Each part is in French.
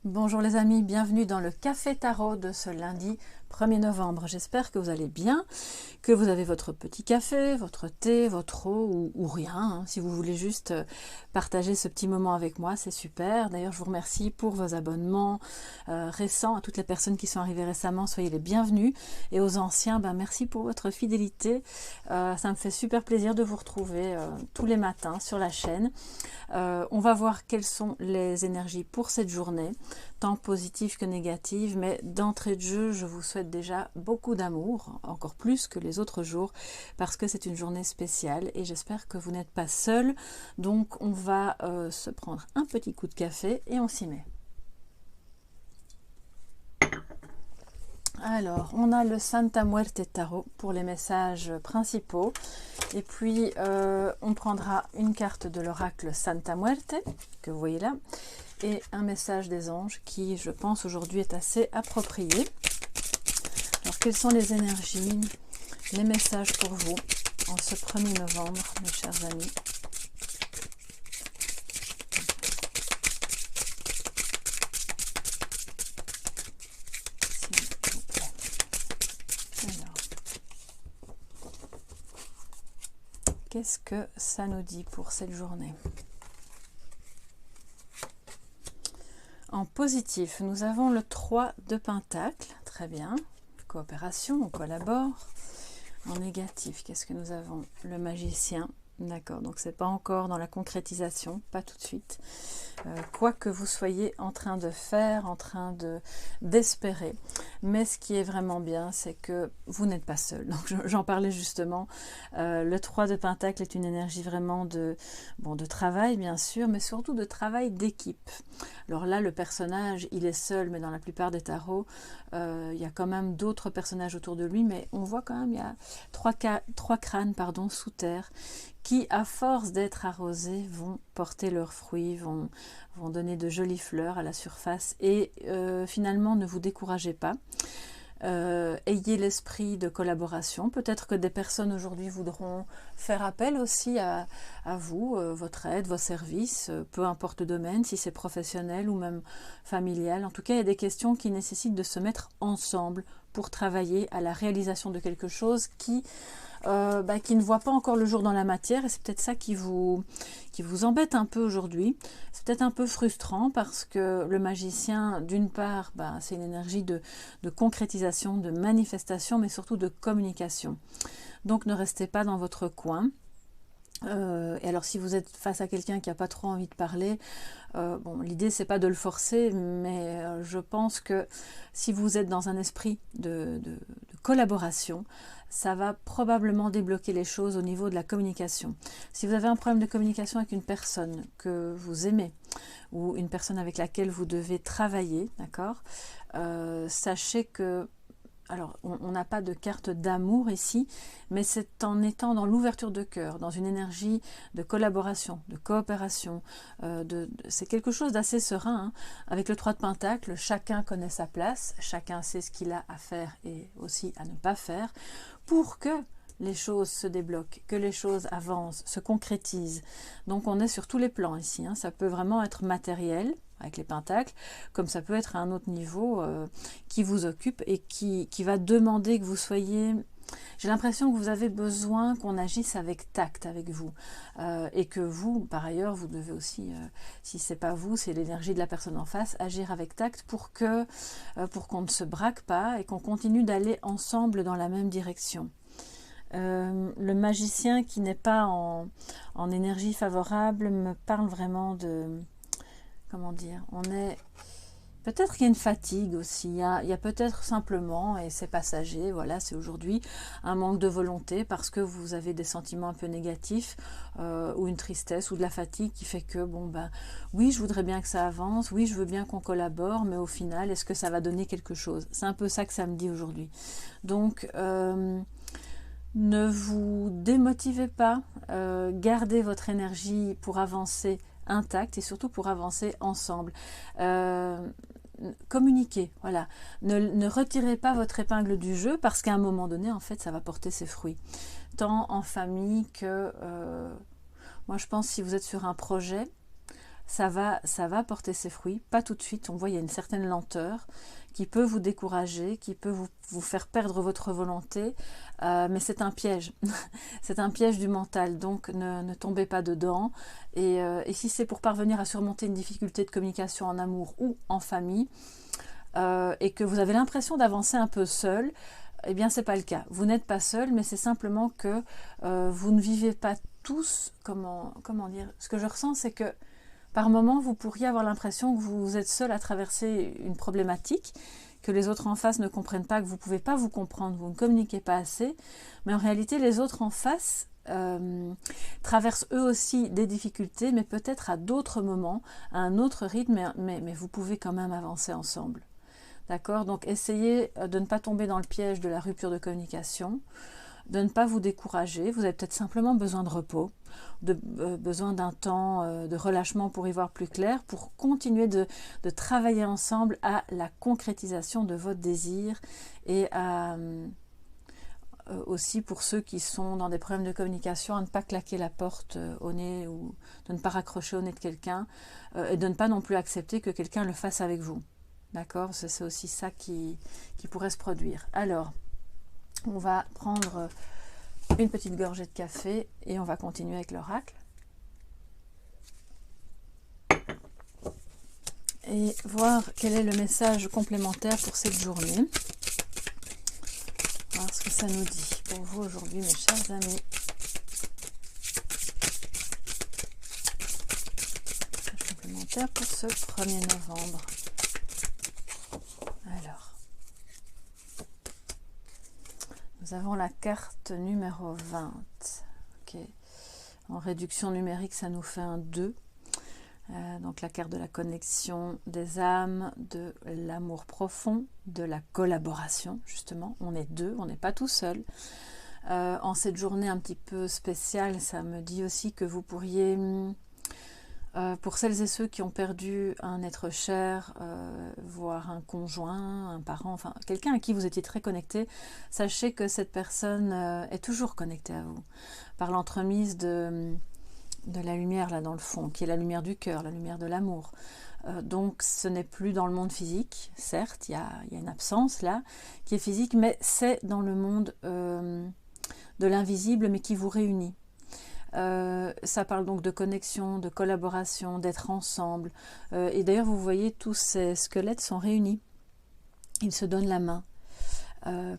Bonjour les amis, bienvenue dans le Café Tarot de ce lundi 1er novembre. J'espère que vous allez bien, que vous avez votre petit café, votre thé, votre eau ou rien. Hein. Si vous voulez juste partager ce petit moment avec moi, c'est super. D'ailleurs, je vous remercie pour vos abonnements récents. À toutes les personnes qui sont arrivées récemment, soyez les bienvenus. Et aux anciens, merci pour votre fidélité. Ça me fait super plaisir de vous retrouver tous les matins sur la chaîne. On va voir quelles sont les énergies pour cette journée, tant positives que négatives, mais d'entrée de jeu, je vous souhaite déjà beaucoup d'amour, encore plus que les autres jours, parce que c'est une journée spéciale et j'espère que vous n'êtes pas seul. Donc on va se prendre un petit coup de café et on s'y met. Alors, on a le Santa Muerte Tarot pour les messages principaux. Et puis, on prendra une carte de l'oracle Santa Muerte, que vous voyez là, et un message des anges qui, je pense, aujourd'hui est assez approprié. Alors, quelles sont les énergies, les messages pour vous en ce 1er novembre, mes chers amis? Qu'est-ce que ça nous dit pour cette journée? En positif, nous avons le 3 de Pentacle, très bien, coopération, on collabore. En négatif, qu'est-ce que nous avons? Le Magicien, d'accord, donc c'est pas encore dans la concrétisation, pas tout de suite. Quoi que vous soyez en train de faire, en train d'espérer. Mais ce qui est vraiment bien, c'est que vous n'êtes pas seul. Donc j'en parlais justement. Le 3 de Pentacle est une énergie vraiment de travail, bien sûr, mais surtout de travail d'équipe. Alors là, le personnage, il est seul, mais dans la plupart des tarots, il y a quand même d'autres personnages autour de lui, mais on voit quand même, il y a trois crânes sous terre, qui, à force d'être arrosés, vont porter leurs fruits, vont donner de jolies fleurs à la surface. Et finalement, ne vous découragez pas. Ayez l'esprit de collaboration. Peut-être que des personnes aujourd'hui voudront faire appel aussi à vous, votre aide, vos services, peu importe le domaine, si c'est professionnel ou même familial. En tout cas, il y a des questions qui nécessitent de se mettre ensemble pour travailler à la réalisation de quelque chose qui ne voit pas encore le jour dans la matière, et c'est peut-être ça qui vous embête un peu aujourd'hui. C'est peut-être un peu frustrant parce que le magicien, d'une part, c'est une énergie de concrétisation, de manifestation, mais surtout de communication. Donc ne restez pas dans votre coin. Et alors si vous êtes face à quelqu'un qui n'a pas trop envie de parler, l'idée c'est pas de le forcer, mais je pense que si vous êtes dans un esprit de collaboration, ça va probablement débloquer les choses au niveau de la communication. Si vous avez un problème de communication avec une personne que vous aimez ou une personne avec laquelle vous devez travailler, d'accord, sachez que alors, on n'a pas de carte d'amour ici, mais c'est en étant dans l'ouverture de cœur, dans une énergie de collaboration, de coopération. C'est quelque chose d'assez serein. Hein. Avec le 3 de Pentacle, chacun connaît sa place, chacun sait ce qu'il a à faire et aussi à ne pas faire, pour que les choses se débloquent, que les choses avancent, se concrétisent. Donc on est sur tous les plans ici. Hein. Ça peut vraiment être matériel, avec les pentacles, comme ça peut être à un autre niveau qui vous occupe et qui va demander que vous soyez... J'ai l'impression que vous avez besoin qu'on agisse avec tact avec vous et que vous, par ailleurs, vous devez aussi, si c'est pas vous, c'est l'énergie de la personne en face, agir avec tact pour qu'on ne se braque pas et qu'on continue d'aller ensemble dans la même direction. Le magicien qui n'est pas en énergie favorable me parle vraiment de... Comment dire, peut-être qu'il y a une fatigue aussi, il y a peut-être simplement, et c'est passager, voilà, c'est aujourd'hui, un manque de volonté parce que vous avez des sentiments un peu négatifs ou une tristesse ou de la fatigue qui fait que, oui, je voudrais bien que ça avance, oui, je veux bien qu'on collabore, mais au final, est-ce que ça va donner quelque chose? C'est un peu ça que ça me dit aujourd'hui. Donc, ne vous démotivez pas, gardez votre énergie pour avancer intact et surtout pour avancer ensemble. Communiquez, voilà. Ne retirez pas votre épingle du jeu parce qu'à un moment donné, en fait, ça va porter ses fruits. Tant en famille que... moi, je pense si vous êtes sur un projet, ça va porter ses fruits, pas tout de suite. On voit il y a une certaine lenteur qui peut vous décourager, qui peut vous faire perdre votre volonté, mais c'est un piège. C'est un piège du mental, donc ne tombez pas dedans. Et si c'est pour parvenir à surmonter une difficulté de communication en amour ou en famille, et que vous avez l'impression d'avancer un peu seul, eh bien c'est pas le cas. Vous n'êtes pas seul, mais c'est simplement que vous ne vivez pas tous, comment dire, ce que je ressens, c'est que par moment, vous pourriez avoir l'impression que vous êtes seul à traverser une problématique, que les autres en face ne comprennent pas, que vous ne pouvez pas vous comprendre, vous ne communiquez pas assez. Mais en réalité, les autres en face traversent eux aussi des difficultés, mais peut-être à d'autres moments, à un autre rythme, mais vous pouvez quand même avancer ensemble. D'accord? Donc essayez de ne pas tomber dans le piège de la rupture de communication, de ne pas vous décourager. Vous avez peut-être simplement besoin de repos, besoin d'un temps de relâchement pour y voir plus clair, pour continuer de travailler ensemble à la concrétisation de votre désir et aussi pour ceux qui sont dans des problèmes de communication, à ne pas claquer la porte au nez ou de ne pas raccrocher au nez de quelqu'un et de ne pas non plus accepter que quelqu'un le fasse avec vous. D'accord? C'est aussi ça qui pourrait se produire. Alors, on va prendre une petite gorgée de café et on va continuer avec l'oracle. Et voir quel est le message complémentaire pour cette journée. Voir ce que ça nous dit pour vous aujourd'hui, mes chers amis. Message complémentaire pour ce 1er novembre. Alors. Nous avons la carte numéro 20. Okay. En réduction numérique, ça nous fait un 2. Donc la carte de la connexion des âmes, de l'amour profond, de la collaboration, justement. On est deux, on n'est pas tout seul. En cette journée un petit peu spéciale, ça me dit aussi que vous pourriez... pour celles et ceux qui ont perdu un être cher, voire un conjoint, un parent, enfin quelqu'un à qui vous étiez très connecté, sachez que cette personne est toujours connectée à vous, par l'entremise de la lumière là dans le fond, qui est la lumière du cœur, la lumière de l'amour. Donc ce n'est plus dans le monde physique, certes, il y a une absence là, qui est physique, mais c'est dans le monde de l'invisible, mais qui vous réunit. Ça parle donc de connexion, de collaboration, d'être ensemble. Et d'ailleurs, vous voyez, tous ces squelettes sont réunis. Ils se donnent la main.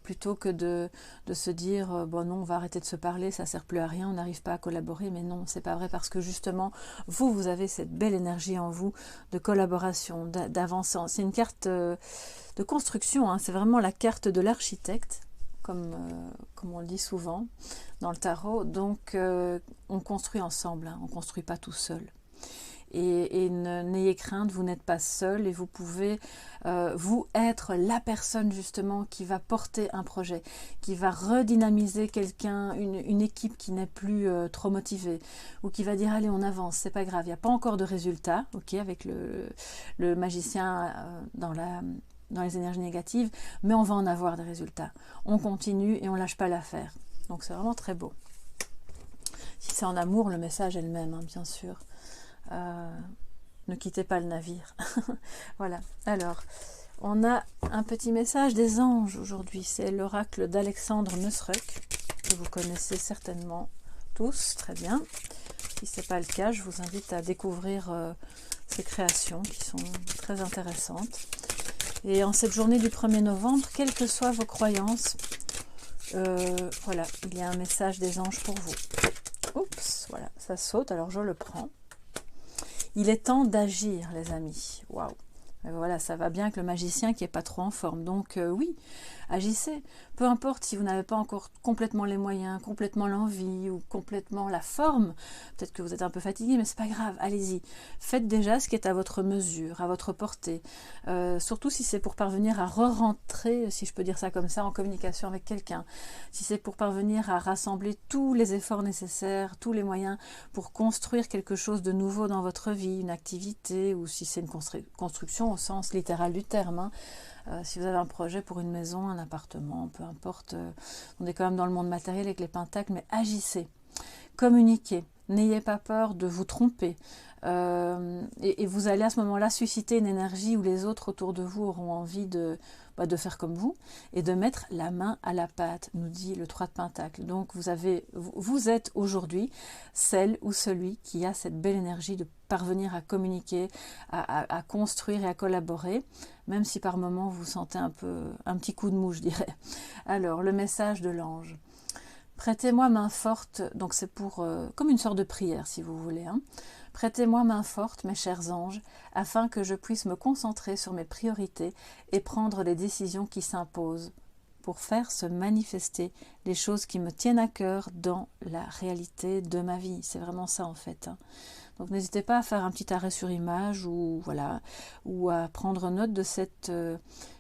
Plutôt que de se dire bon non, on va arrêter de se parler, ça ne sert plus à rien, on n'arrive pas à collaborer. Mais non, c'est pas vrai, parce que justement, vous avez cette belle énergie en vous de collaboration, d'avancement. C'est une carte de construction, hein. C'est vraiment la carte de l'architecte. Comme on le dit souvent dans le tarot. Donc on construit ensemble, hein, on ne construit pas tout seul. Et n'ayez crainte, vous n'êtes pas seul et vous pouvez vous être la personne justement qui va porter un projet, qui va redynamiser quelqu'un, une équipe qui n'est plus trop motivée, ou qui va dire allez on avance, c'est pas grave, il n'y a pas encore de résultat, ok, avec le magicien dans les énergies négatives, mais on va en avoir des résultats. On continue et on lâche pas l'affaire. Donc c'est vraiment très beau. Si c'est en amour, le message est le même, hein, bien sûr. Ne quittez pas le navire. Voilà. Alors, on a un petit message des anges aujourd'hui. C'est l'oracle d'Alexandre Neusruck, que vous connaissez certainement tous, très bien. Si ce n'est pas le cas, je vous invite à découvrir ses créations qui sont très intéressantes. Et en cette journée du 1er novembre, quelles que soient vos croyances, voilà, il y a un message des anges pour vous. Oups, voilà, ça saute, alors je le prends. Il est temps d'agir, les amis. Waouh! Voilà, ça va bien avec le magicien qui n'est pas trop en forme. Donc oui, agissez. Peu importe si vous n'avez pas encore complètement les moyens, complètement l'envie ou complètement la forme. Peut-être que vous êtes un peu fatigué, mais c'est pas grave. Allez-y. Faites déjà ce qui est à votre mesure, à votre portée. Surtout si c'est pour parvenir à re-rentrer, si je peux dire ça comme ça, en communication avec quelqu'un. Si c'est pour parvenir à rassembler tous les efforts nécessaires, tous les moyens pour construire quelque chose de nouveau dans votre vie, une activité, ou si c'est une construction au sens littéral du terme, hein. Si vous avez un projet pour une maison, un appartement, peu importe, on est quand même dans le monde matériel avec les pentacles, mais agissez, communiquez, N'ayez pas peur de vous tromper. Et vous allez à ce moment-là susciter une énergie où les autres autour de vous auront envie de faire comme vous et de mettre la main à la pâte, nous dit le 3 de Pentacle. Donc vous êtes aujourd'hui celle ou celui qui a cette belle énergie de parvenir à communiquer, à construire et à collaborer, même si par moments vous sentez un petit coup de mou, je dirais. Alors, le message de l'ange. Prêtez-moi main forte, donc c'est pour comme une sorte de prière si vous voulez. Prêtez-moi main forte, mes chers anges, afin que je puisse me concentrer sur mes priorités et prendre les décisions qui s'imposent pour faire se manifester les choses qui me tiennent à cœur dans la réalité de ma vie. C'est vraiment ça en fait. Donc n'hésitez pas à faire un petit arrêt sur image ou à prendre note de cette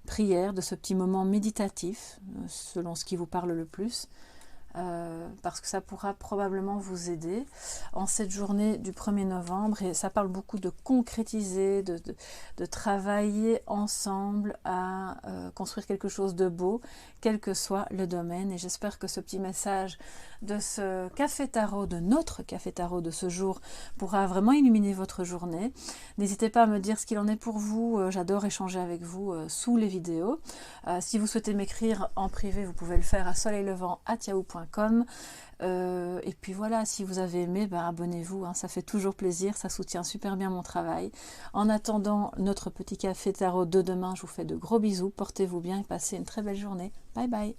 prière, de ce petit moment méditatif, selon ce qui vous parle le plus. Parce que ça pourra probablement vous aider en cette journée du 1er novembre et ça parle beaucoup de concrétiser, de travailler ensemble à construire quelque chose de beau, quel que soit le domaine. Et j'espère que ce petit message de ce café tarot, de notre café tarot de ce jour, pourra vraiment illuminer votre journée. N'hésitez pas à me dire ce qu'il en est pour vous, j'adore échanger avec vous sous les vidéos. Si vous souhaitez m'écrire en privé, vous pouvez le faire à soleillevent@yahoo.com. Et puis voilà, si vous avez aimé, abonnez-vous, ça fait toujours plaisir, ça soutient super bien mon travail. En attendant notre petit café tarot de demain, je vous fais de gros bisous, portez-vous bien et passez une très belle journée. Bye bye.